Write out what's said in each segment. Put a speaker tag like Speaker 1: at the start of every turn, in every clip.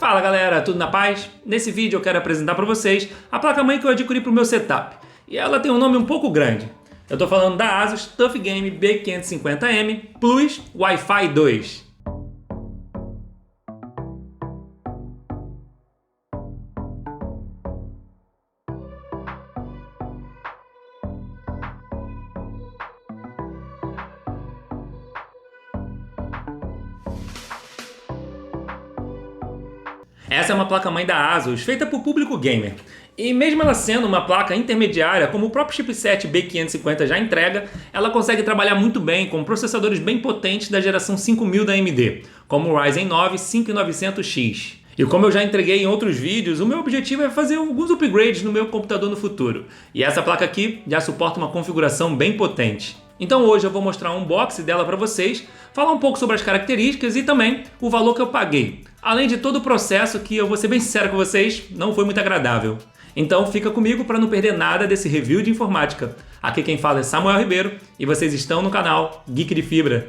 Speaker 1: Fala galera, tudo na paz? Nesse vídeo eu quero apresentar para vocês a placa-mãe que eu adquiri para o meu setup. E ela tem um nome um pouco grande. Eu estou falando da ASUS TUF Game B550M Plus Wi-Fi 2. Essa é uma placa-mãe da ASUS, feita para o público gamer. E mesmo ela sendo uma placa intermediária, como o próprio chipset B550 já entrega, ela consegue trabalhar muito bem com processadores bem potentes da geração 5000 da AMD, como o Ryzen 9 5900X. E como eu já entreguei em outros vídeos, o meu objetivo é fazer alguns upgrades no meu computador no futuro. E essa placa aqui já suporta uma configuração bem potente. Então hoje eu vou mostrar um unboxing dela para vocês, falar um pouco sobre as características e também o valor que eu paguei. Além de todo o processo que, eu vou ser bem sincero com vocês, não foi muito agradável. Então fica comigo para não perder nada desse review de informática. Aqui quem fala é Samuel Ribeiro e vocês estão no canal Geek de Fibra.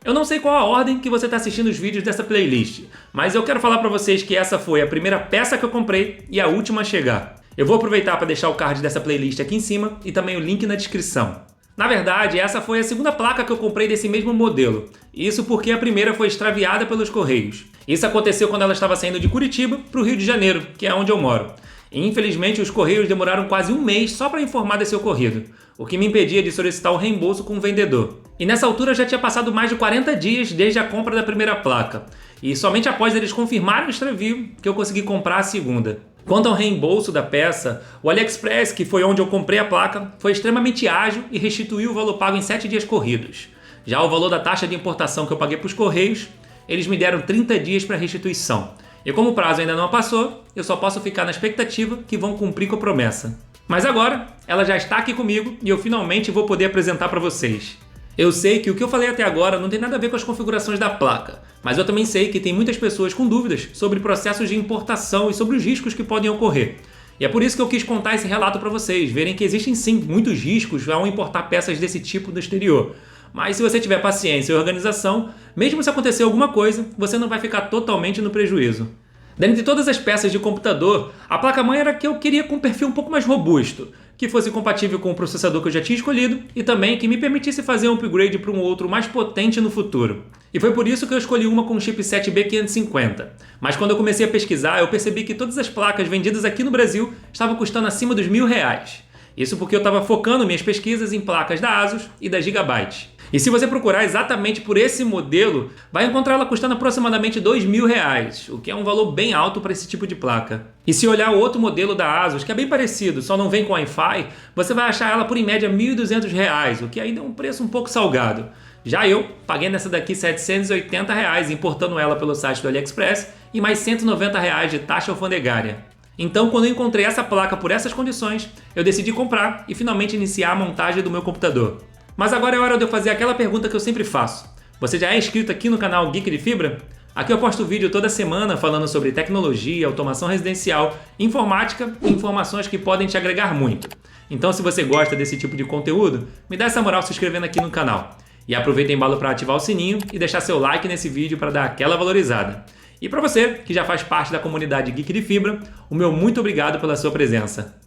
Speaker 1: Eu não sei qual a ordem que você está assistindo os vídeos dessa playlist, mas eu quero falar para vocês que essa foi a primeira peça que eu comprei e a última a chegar. Eu vou aproveitar para deixar o card dessa playlist aqui em cima e também o link na descrição. Na verdade, essa foi a segunda placa que eu comprei desse mesmo modelo. Isso porque a primeira foi extraviada pelos Correios. Isso aconteceu quando ela estava saindo de Curitiba para o Rio de Janeiro, que é onde eu moro. E, infelizmente, os Correios demoraram quase um mês só para informar desse ocorrido, o que me impedia de solicitar o reembolso com o vendedor. E nessa altura já tinha passado mais de 40 dias desde a compra da primeira placa. E somente após eles confirmarem o extravio que eu consegui comprar a segunda. Quanto ao reembolso da peça, o AliExpress, que foi onde eu comprei a placa, foi extremamente ágil e restituiu o valor pago em 7 dias corridos. Já o valor da taxa de importação que eu paguei para os Correios, eles me deram 30 dias para restituição. E como o prazo ainda não passou, eu só posso ficar na expectativa que vão cumprir com a promessa. Mas agora, ela já está aqui comigo e eu finalmente vou poder apresentar para vocês. Eu sei que o que eu falei até agora não tem nada a ver com as configurações da placa, mas eu também sei que tem muitas pessoas com dúvidas sobre processos de importação e sobre os riscos que podem ocorrer. E é por isso que eu quis contar esse relato para vocês, verem que existem sim muitos riscos ao importar peças desse tipo do exterior. Mas se você tiver paciência e organização, mesmo se acontecer alguma coisa, você não vai ficar totalmente no prejuízo. Dentre todas as peças de computador, a placa-mãe era a que eu queria com um perfil um pouco mais robusto, que fosse compatível com o processador que eu já tinha escolhido e também que me permitisse fazer um upgrade para um outro mais potente no futuro. E foi por isso que eu escolhi uma com o chipset B550. Mas quando eu comecei a pesquisar, eu percebi que todas as placas vendidas aqui no Brasil estavam custando acima dos R$1.000. Isso porque eu estava focando minhas pesquisas em placas da ASUS e da Gigabyte. E se você procurar exatamente por esse modelo, vai encontrar ela custando aproximadamente R$2.000, o que é um valor bem alto para esse tipo de placa. E se olhar o outro modelo da ASUS, que é bem parecido, só não vem com Wi-Fi, você vai achar ela por em média R$1.200, o que ainda é um preço um pouco salgado. Já eu paguei nessa daqui R$780, importando ela pelo site do AliExpress, e mais R$190 de taxa alfandegária. Então, quando eu encontrei essa placa por essas condições, eu decidi comprar e finalmente iniciar a montagem do meu computador. Mas agora é hora de eu fazer aquela pergunta que eu sempre faço. Você já é inscrito aqui no canal Geek de Fibra? Aqui eu posto vídeo toda semana falando sobre tecnologia, automação residencial, informática e informações que podem te agregar muito. Então, se você gosta desse tipo de conteúdo, me dá essa moral se inscrevendo aqui no canal. E aproveita o embalo para ativar o sininho e deixar seu like nesse vídeo para dar aquela valorizada. E para você, que já faz parte da comunidade Geek de Fibra, o meu muito obrigado pela sua presença.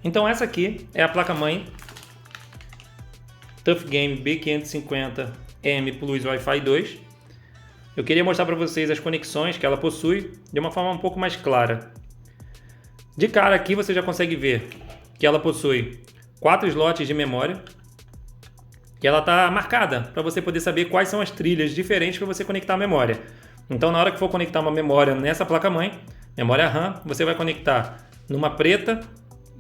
Speaker 1: Então essa aqui é a placa-mãe Tough Game B550M Plus Wi-Fi 2. Eu queria mostrar para vocês as conexões que ela possui de uma forma um pouco mais clara. De cara aqui você já consegue ver que ela possui 4 slots de memória, que ela está marcada para você poder saber quais são as trilhas diferentes para você conectar a memória. Então na hora que for conectar uma memória nessa placa-mãe, memória RAM, você vai conectar numa preta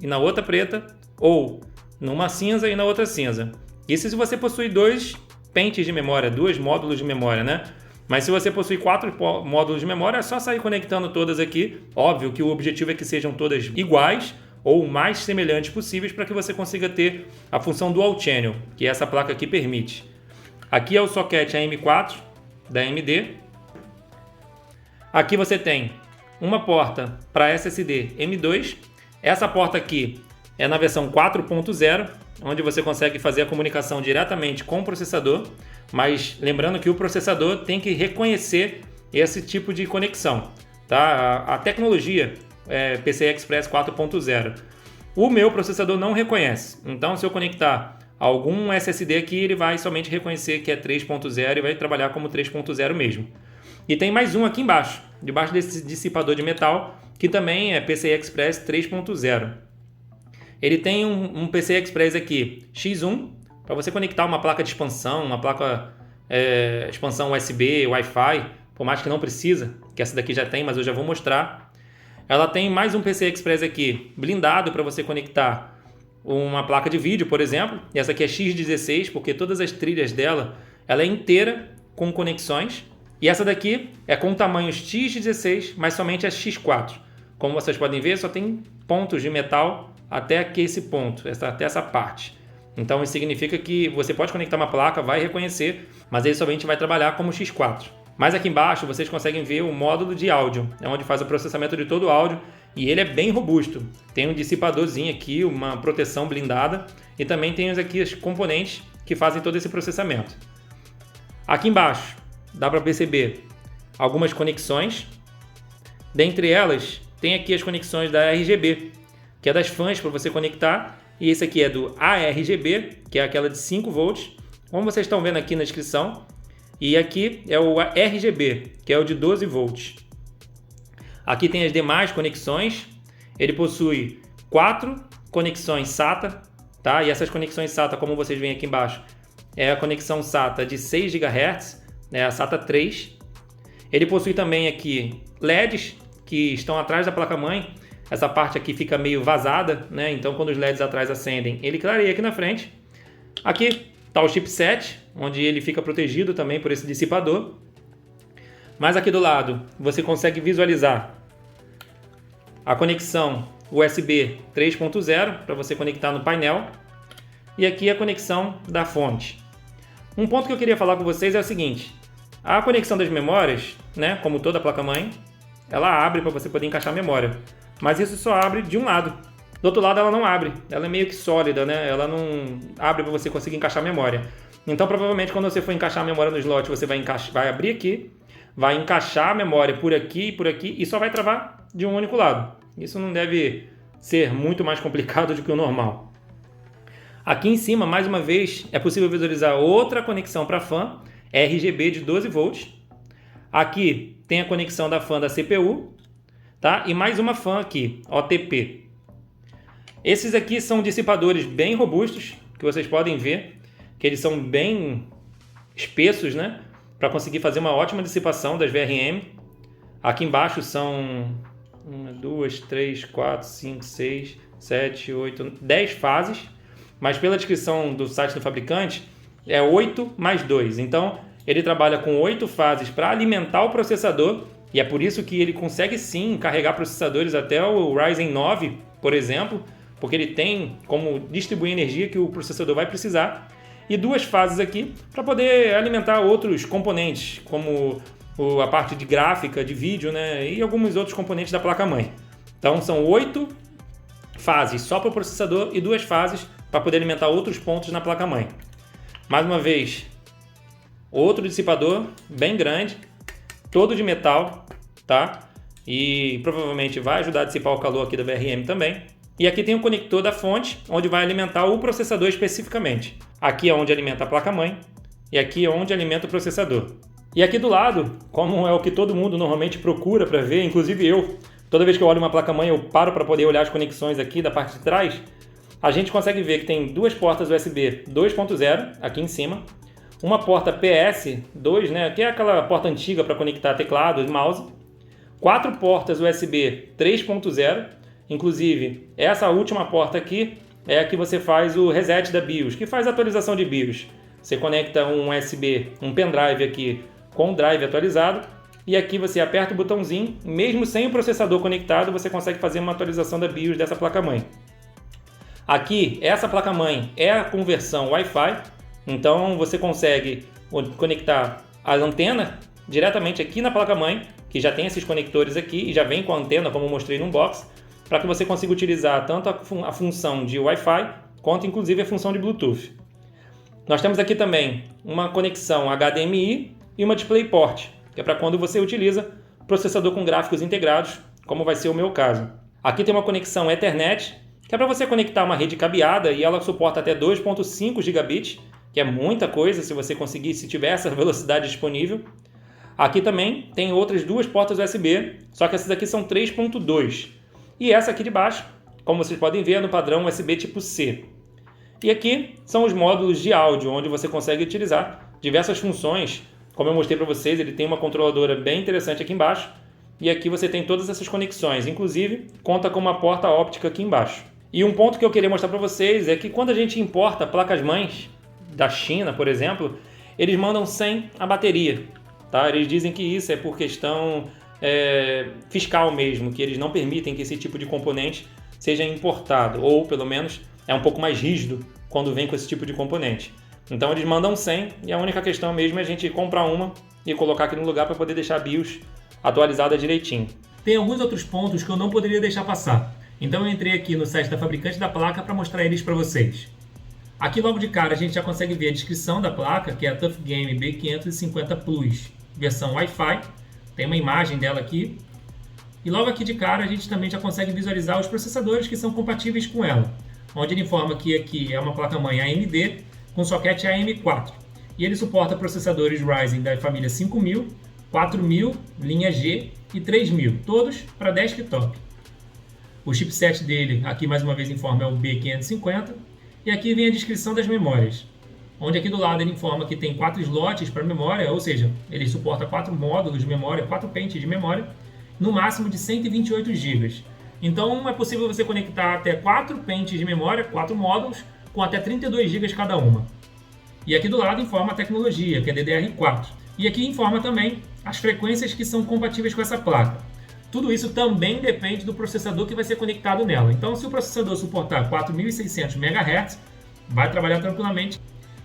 Speaker 1: e na outra preta, ou numa cinza e na outra cinza. Isso se você possui 2 pentes de memória, 2 módulos de memória, né? Mas se você possui 4 módulos de memória, é só sair conectando todas aqui. Óbvio que o objetivo é que sejam todas iguais ou o mais semelhantes possíveis para que você consiga ter a função Dual Channel, que essa placa aqui permite. Aqui é o socket AM4 da AMD. Aqui você tem uma porta para SSD M2. Essa porta aqui é na versão 4.0, onde você consegue fazer a comunicação diretamente com o processador, mas lembrando que o processador tem que reconhecer esse tipo de conexão, tá? A tecnologia é PCI Express 4.0. O meu processador não reconhece, então se eu conectar algum SSD aqui, ele vai somente reconhecer que é 3.0 e vai trabalhar como 3.0 mesmo. E tem mais um aqui embaixo, debaixo desse dissipador de metal, que também é PCI Express 3.0. Ele tem um PCI Express aqui X1 para você conectar uma placa de expansão, uma placa expansão USB, Wi-Fi, por mais que não precisa, que essa daqui já tem, mas eu já vou mostrar. Ela tem mais um PCI Express aqui blindado para você conectar uma placa de vídeo, por exemplo. E essa aqui é X16, porque todas as trilhas dela ela é inteira com conexões. E essa daqui é com tamanhos X16, mas somente a X4. Como vocês podem ver, só tem pontos de metal até aqui esse ponto, até essa parte. Então isso significa que você pode conectar uma placa, vai reconhecer, mas ele somente vai trabalhar como X4. Mas aqui embaixo vocês conseguem ver o módulo de áudio, é onde faz o processamento de todo o áudio, e ele é bem robusto. Tem um dissipadorzinho aqui, uma proteção blindada, e também tem aqui os componentes que fazem todo esse processamento. Aqui embaixo dá para perceber algumas conexões. Dentre elas tem aqui as conexões da RGB, que é das fãs para você conectar, e esse aqui é do ARGB, que é aquela de 5 volts, como vocês estão vendo aqui na descrição. E aqui é o RGB, que é o de 12 volts. Aqui tem as demais conexões. Ele possui 4 conexões SATA, tá? E essas conexões SATA, como vocês veem aqui embaixo, é a conexão SATA de 6 GHz, a SATA 3. Ele possui também aqui LEDs que estão atrás da placa-mãe. Essa parte aqui fica meio vazada, né? Então quando os LEDs atrás acendem, ele clareia aqui na frente. Aqui está o chipset, onde ele fica protegido também por esse dissipador. Mas aqui do lado você consegue visualizar a conexão USB 3.0 para você conectar no painel. E aqui a conexão da fonte. Um ponto que eu queria falar com vocês é o seguinte: a conexão das memórias, né, como toda placa-mãe, ela abre para você poder encaixar a memória. Mas isso só abre de um lado. Do outro lado ela não abre, ela é meio que sólida, né? Ela não abre para você conseguir encaixar a memória. Então provavelmente quando você for encaixar a memória no slot, você vai abrir aqui, vai encaixar a memória por aqui e só vai travar de um único lado. Isso não deve ser muito mais complicado do que o normal. Aqui em cima, mais uma vez, é possível visualizar outra conexão para fã, RGB de 12 volts. Aqui tem a conexão da fã da CPU, tá? E mais uma fã aqui, OTP. Esses aqui são dissipadores bem robustos, que vocês podem ver, que eles são bem espessos, né? Para conseguir fazer uma ótima dissipação das VRM. Aqui embaixo são 1, 2, 3, 4, 5, 6, 7, 8, 10 fases. Mas pela descrição do site do fabricante, é 8 mais 2. Então, ele trabalha com 8 fases para alimentar o processador. E é por isso que ele consegue sim carregar processadores até o Ryzen 9, por exemplo, porque ele tem como distribuir energia que o processador vai precisar. E 2 fases aqui para poder alimentar outros componentes, como a parte de gráfica, de vídeo, né? E alguns outros componentes da placa-mãe. Então são 8 fases só para o processador e 2 fases para poder alimentar outros pontos na placa-mãe. Mais uma vez, outro dissipador bem grande, todo de metal, tá? E provavelmente vai ajudar a dissipar o calor aqui da VRM também. E aqui tem o conector da fonte, onde vai alimentar o processador especificamente. Aqui é onde alimenta a placa-mãe e aqui é onde alimenta o processador. E aqui do lado, como é o que todo mundo normalmente procura para ver, inclusive eu, toda vez que eu olho uma placa-mãe eu paro para poder olhar as conexões aqui da parte de trás, a gente consegue ver que tem duas portas USB 2.0 aqui em cima, uma porta PS2, né, que é aquela porta antiga para conectar teclado e mouse, 4 portas USB 3.0, inclusive essa última porta aqui é a que você faz o reset da BIOS, que faz a atualização de BIOS. Você conecta um USB, um pendrive aqui com o drive atualizado, e aqui você aperta o botãozinho, mesmo sem o processador conectado, você consegue fazer uma atualização da BIOS dessa placa-mãe. Aqui, essa placa-mãe é a conversão Wi-Fi, então você consegue conectar a antena diretamente aqui na placa-mãe, que já tem esses conectores aqui e já vem com a antena, como eu mostrei no unboxing, para que você consiga utilizar tanto a função de Wi-Fi, quanto inclusive a função de Bluetooth. Nós temos aqui também uma conexão HDMI e uma DisplayPort, que é para quando você utiliza processador com gráficos integrados, como vai ser o meu caso. Aqui tem uma conexão Ethernet, que é para você conectar uma rede cabeada e ela suporta até 2.5 gigabits, que é muita coisa se você conseguir, se tiver essa velocidade disponível. Aqui também tem outras duas portas USB, só que essas aqui são 3.2. E essa aqui de baixo, como vocês podem ver, é no padrão USB tipo C. E aqui são os módulos de áudio, onde você consegue utilizar diversas funções. Como eu mostrei para vocês, ele tem uma controladora bem interessante aqui embaixo. E aqui você tem todas essas conexões, inclusive conta com uma porta óptica aqui embaixo. E um ponto que eu queria mostrar para vocês é que quando a gente importa placas-mães da China, por exemplo, eles mandam sem a bateria. Tá? Eles dizem que isso é por questão fiscal mesmo, que eles não permitem que esse tipo de componente seja importado, ou pelo menos é um pouco mais rígido quando vem com esse tipo de componente. Então eles mandam 100 e a única questão mesmo é a gente comprar uma e colocar aqui no lugar para poder deixar a BIOS atualizada direitinho. Tem alguns outros pontos que eu não poderia deixar passar, então eu entrei aqui no site da fabricante da placa para mostrar eles para vocês. Aqui logo de cara a gente já consegue ver a descrição da placa, que é a Tough Game B550 Plus, versão Wi-Fi. Tem uma imagem dela aqui. E logo aqui de cara a gente também já consegue visualizar os processadores que são compatíveis com ela, onde ele informa que aqui é uma placa-mãe AMD com soquete AM4. E ele suporta processadores Ryzen da família 5000, 4000, linha G e 3000, todos para desktop. O chipset dele, aqui mais uma vez informa, é o B550. E aqui vem a descrição das memórias, onde aqui do lado ele informa que tem 4 slots para memória, ou seja, ele suporta 4 módulos de memória, 4 pentes de memória, no máximo de 128 GB. Então é possível você conectar até 4 pentes de memória, 4 módulos, com até 32 GB cada uma. E aqui do lado informa a tecnologia, que é DDR4. E aqui informa também as frequências que são compatíveis com essa placa. Tudo isso também depende do processador que vai ser conectado nela. Então, se o processador suportar 4.600 MHz, vai trabalhar tranquilamente.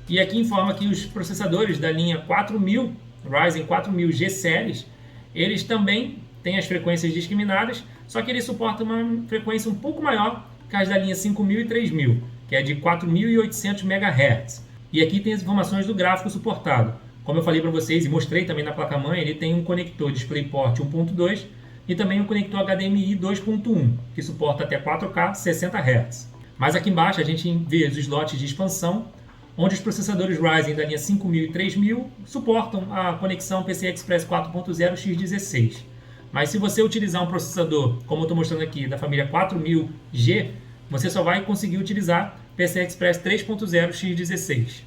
Speaker 1: E aqui informa que os processadores da linha 4000, Ryzen 4000 G-Series, eles também têm as frequências discriminadas, só que ele suporta uma frequência um pouco maior que as da linha 5000 e 3000, que é de 4.800 MHz. E aqui tem as informações do gráfico suportado. Como eu falei para vocês e mostrei também na placa-mãe, ele tem um conector DisplayPort 1.2 e também um conector HDMI 2.1, que suporta até 4K 60 Hz. Mas aqui embaixo a gente vê os slots de expansão, onde os processadores Ryzen da linha 5000 e 3000 suportam a conexão PCI Express 4.0 x16. Mas se você utilizar um processador, como eu estou mostrando aqui, da família 4000G, você só vai conseguir utilizar PCI Express 3.0 x16.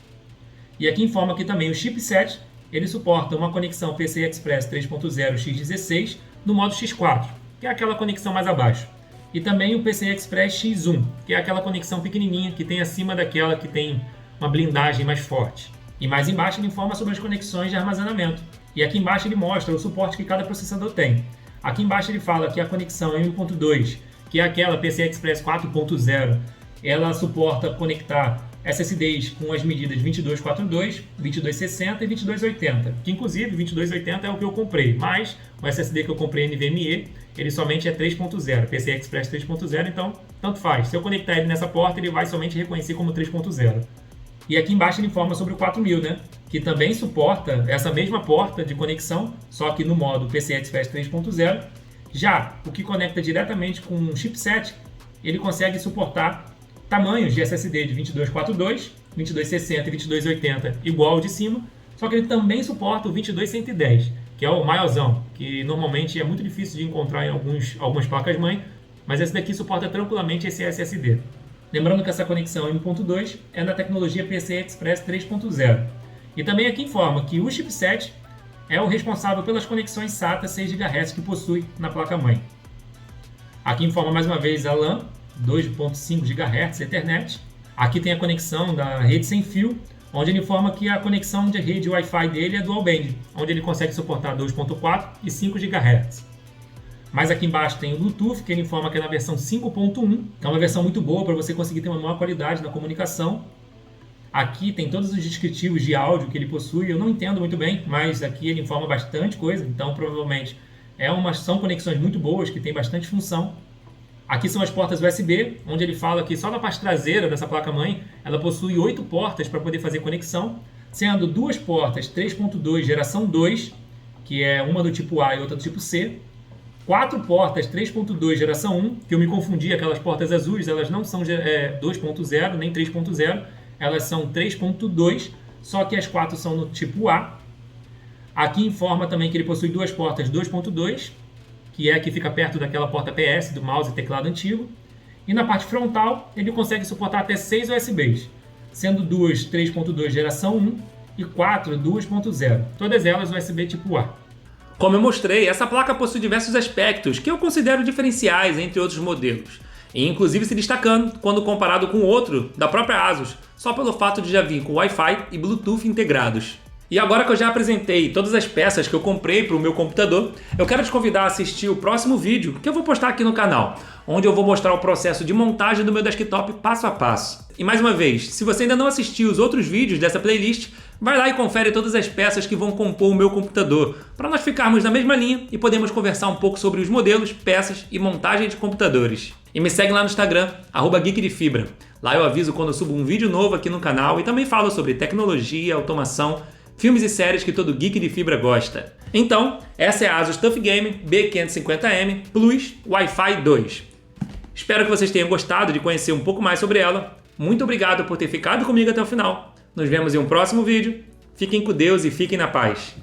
Speaker 1: E aqui informa que também o chipset ele suporta uma conexão PCI Express 3.0 x16 no modo X4, que é aquela conexão mais abaixo. E também o PCI Express X1, que é aquela conexão pequenininha que tem acima daquela que tem uma blindagem mais forte. E mais embaixo ele informa sobre as conexões de armazenamento. E aqui embaixo ele mostra o suporte que cada processador tem. Aqui embaixo ele fala que a conexão M.2, que é aquela PCI Express 4.0, ela suporta conectar SSDs com as medidas 2242, 2260 e 2280, que inclusive 2280 é o que eu comprei, mas o SSD que eu comprei NVMe, ele somente é 3.0, PCI Express 3.0, então tanto faz. Se eu conectar ele nessa porta, ele vai somente reconhecer como 3.0. E aqui embaixo ele informa sobre o 4000, né? Que também suporta essa mesma porta de conexão, só que no modo PCI Express 3.0. Já o que conecta diretamente com um chipset ele consegue suportar tamanhos de SSD de 2242, 2260 e 2280 igual ao de cima, só que ele também suporta o 22110, que é o maiorzão, que normalmente é muito difícil de encontrar em algumas placas-mãe, mas esse daqui suporta tranquilamente esse SSD. Lembrando que essa conexão M.2 é da tecnologia PCI Express 3.0. E também aqui informa que o chipset é o responsável pelas conexões SATA 6 GHz que possui na placa-mãe. Aqui informa mais uma vez a LAN 2.5 GHz Ethernet. Aqui tem a conexão da rede sem fio, onde ele informa que a conexão de rede Wi-Fi dele é dual band, onde ele consegue suportar 2.4 e 5 GHz. Mas aqui embaixo tem o Bluetooth, que ele informa que é na versão 5.1, que é uma versão muito boa para você conseguir ter uma maior qualidade na comunicação. Aqui tem todos os descritivos de áudio que ele possui, eu não entendo muito bem, mas aqui ele informa bastante coisa, então provavelmente são conexões muito boas, que tem bastante função. Aqui são as portas USB, onde ele fala que só na parte traseira dessa placa-mãe ela possui 8 portas para poder fazer conexão, sendo 2 portas 3.2 geração 2, que é uma do tipo A e outra do tipo C, 4 portas 3.2 geração 1, que eu me confundi, aquelas portas azuis, elas não são 2.0 nem 3.0, elas são 3.2, só que as 4 são no tipo A. Aqui informa também que ele possui 2 portas 2.2, que é a que fica perto daquela porta PS do mouse e teclado antigo. E na parte frontal ele consegue suportar até 6 USBs, sendo 2 3.2 geração 1 e 4 2.0, todas elas USB tipo A. Como eu mostrei, essa placa possui diversos aspectos que eu considero diferenciais entre outros modelos, e inclusive se destacando quando comparado com outro da própria ASUS, só pelo fato de já vir com Wi-Fi e Bluetooth integrados. E agora que eu já apresentei todas as peças que eu comprei para o meu computador, eu quero te convidar a assistir o próximo vídeo que eu vou postar aqui no canal, onde eu vou mostrar o processo de montagem do meu desktop passo a passo. E mais uma vez, se você ainda não assistiu os outros vídeos dessa playlist, vai lá e confere todas as peças que vão compor o meu computador, para nós ficarmos na mesma linha e podermos conversar um pouco sobre os modelos, peças e montagem de computadores. E me segue lá no Instagram, @geekdefibra. Lá eu aviso quando eu subo um vídeo novo aqui no canal e também falo sobre tecnologia, automação, filmes e séries que todo geek de fibra gosta. Então, essa é a ASUS TUF Gaming B550M Plus Wi-Fi 2. Espero que vocês tenham gostado de conhecer um pouco mais sobre ela. Muito obrigado por ter ficado comigo até o final. Nos vemos em um próximo vídeo. Fiquem com Deus e fiquem na paz.